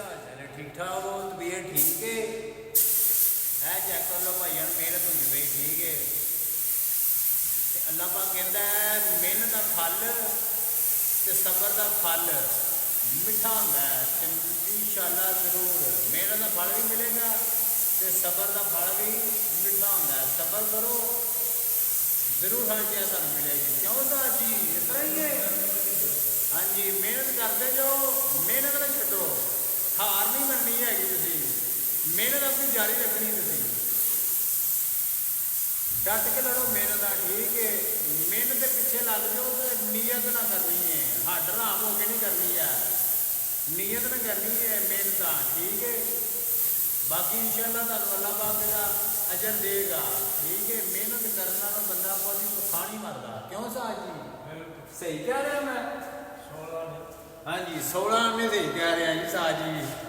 हाल चाल है? ठीक ठाक हो? तबीयत ठीक है? चेक कर लो भाई मेहनत होती पई ठीक है। ते अल्लाह पाक कहता है मेहनत का फल ते सबर का फल मिठा होंदा है ते इंशाअल्लाह जरूर मेहनत का फल भी मिलेगा ते सबर का फल भी मिठा होंदा है। सबर करो जरूर हर चीज़ तुहानू मिलेगी। क्यों साहब जी इस तरह ही है? हाँ जी मेहनत करते जाओ, मेहनत ना छड्डो, हार नहीं मननी हैगी तुसीं, मेहनत अपनी जारी रखनी तुसीं, डट के लड़ो मेहनत का ठीक है। मेहनत के पिछे लग जाओ तो नीयत ना करनी है, हट राम हो के नहीं करनी है, नीयत ना करनी है मेहनत ठीक है। बाकी इंशाअल्लाह तुहानू अल्लाह पाक तेरा अजर देगा ठीक है। मेहनत करने वाला बंदा कभी भुखा नहीं मरदा। क्यों साहब जी सही कह रहा मैं? हाँ जी 16 आने सही कह रहा जी साहब जी।